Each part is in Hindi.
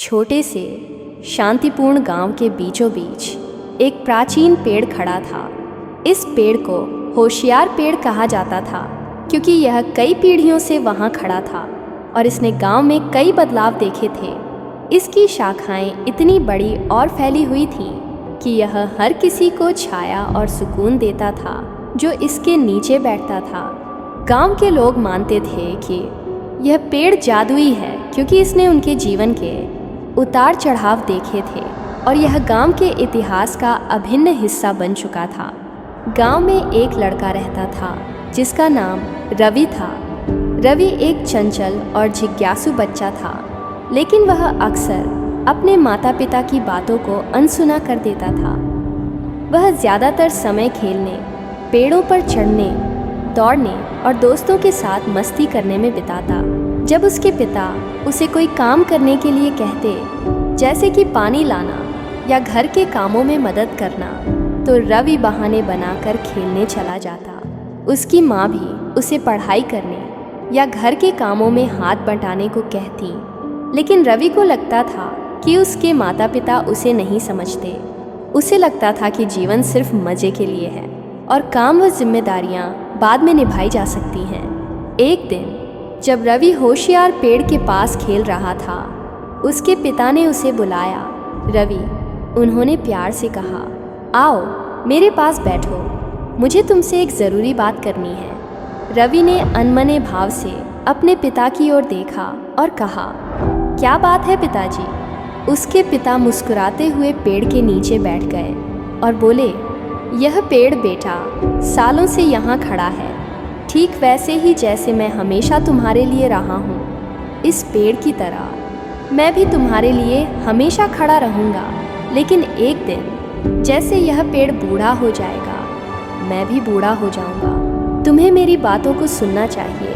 छोटे से शांतिपूर्ण गांव के बीचों बीच एक प्राचीन पेड़ खड़ा था। इस पेड़ को होशियार पेड़ कहा जाता था क्योंकि यह कई पीढ़ियों से वहां खड़ा था और इसने गांव में कई बदलाव देखे थे। इसकी शाखाएं इतनी बड़ी और फैली हुई थीं कि यह हर किसी को छाया और सुकून देता था जो इसके नीचे बैठता था। गांव के लोग मानते थे कि यह पेड़ जादुई है क्योंकि इसने उनके जीवन के उतार चढ़ाव देखे थे और यह गांव के इतिहास का अभिन्न हिस्सा बन चुका था। गांव में एक लड़का रहता था जिसका नाम रवि था। रवि एक चंचल और जिज्ञासु बच्चा था, लेकिन वह अक्सर अपने माता पिता की बातों को अनसुना कर देता था। वह ज़्यादातर समय खेलने, पेड़ों पर चढ़ने, दौड़ने और दोस्तों के साथ मस्ती करने में बिताता। जब उसके पिता उसे कोई काम करने के लिए कहते, जैसे कि पानी लाना या घर के कामों में मदद करना, तो रवि बहाने बनाकर खेलने चला जाता। उसकी माँ भी उसे पढ़ाई करने या घर के कामों में हाथ बंटाने को कहती, लेकिन रवि को लगता था कि उसके माता पिता उसे नहीं समझते। उसे लगता था कि जीवन सिर्फ मज़े के लिए है और काम व जिम्मेदारियाँ बाद में निभाई जा सकती हैं। एक दिन जब रवि होशियार पेड़ के पास खेल रहा था, उसके पिता ने उसे बुलाया। रवि, उन्होंने प्यार से कहा, आओ मेरे पास बैठो, मुझे तुमसे एक ज़रूरी बात करनी है। रवि ने अनमने भाव से अपने पिता की ओर देखा और कहा, क्या बात है पिताजी? उसके पिता मुस्कुराते हुए पेड़ के नीचे बैठ गए और बोले, यह पेड़ बेटा सालों से यहाँ खड़ा है, ठीक वैसे ही जैसे मैं हमेशा तुम्हारे लिए रहा हूँ। इस पेड़ की तरह मैं भी तुम्हारे लिए हमेशा खड़ा रहूँगा, लेकिन एक दिन जैसे यह पेड़ बूढ़ा हो जाएगा, मैं भी बूढ़ा हो जाऊँगा। तुम्हें मेरी बातों को सुनना चाहिए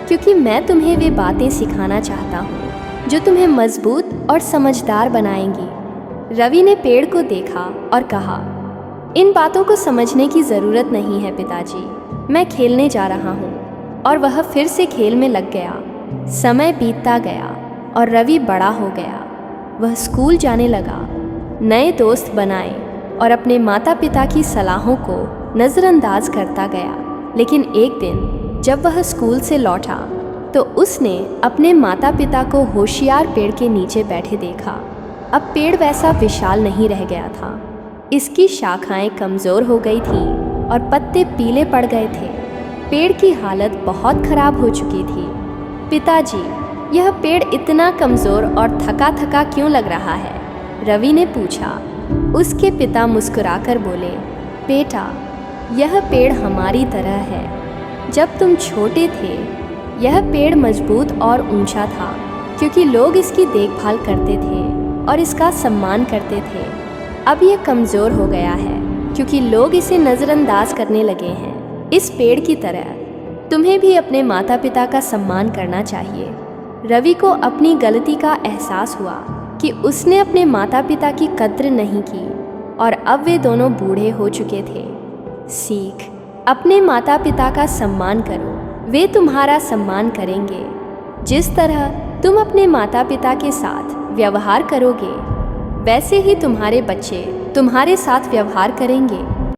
क्योंकि मैं तुम्हें वे बातें सिखाना चाहता हूँ जो तुम्हें मजबूत और समझदार बनाएंगी। रवि ने पेड़ को देखा और कहा, इन बातों को समझने की ज़रूरत नहीं है पिताजी, मैं खेलने जा रहा हूँ। और वह फिर से खेल में लग गया। समय बीतता गया और रवि बड़ा हो गया। वह स्कूल जाने लगा, नए दोस्त बनाए और अपने माता पिता की सलाहों को नज़रअंदाज करता गया। लेकिन एक दिन जब वह स्कूल से लौटा तो उसने अपने माता पिता को होशियार पेड़ के नीचे बैठे देखा। अब पेड़ वैसा विशाल नहीं रह गया था। इसकी शाखाएं कमज़ोर हो गई थीं और पत्ते पीले पड़ गए थे। पेड़ की हालत बहुत खराब हो चुकी थी। पिताजी, यह पेड़ इतना कमज़ोर और थका थका क्यों लग रहा है? रवि ने पूछा। उसके पिता मुस्कुराकर बोले, बेटा, यह पेड़ हमारी तरह है। जब तुम छोटे थे यह पेड़ मजबूत और ऊंचा था क्योंकि लोग इसकी देखभाल करते थे और इसका सम्मान करते थे। अब यह कमज़ोर हो गया है क्योंकि लोग इसे नज़रअंदाज करने लगे हैं। इस पेड़ की तरह तुम्हें भी अपने माता पिता का सम्मान करना चाहिए। रवि को अपनी गलती का एहसास हुआ कि उसने अपने माता पिता की कद्र नहीं की और अब वे दोनों बूढ़े हो चुके थे। सीख, अपने माता पिता का सम्मान करो, वे तुम्हारा सम्मान करेंगे। जिस तरह तुम अपने माता पिता के साथ व्यवहार करोगे, वैसे ही तुम्हारे बच्चे तुम्हारे साथ व्यवहार करेंगे।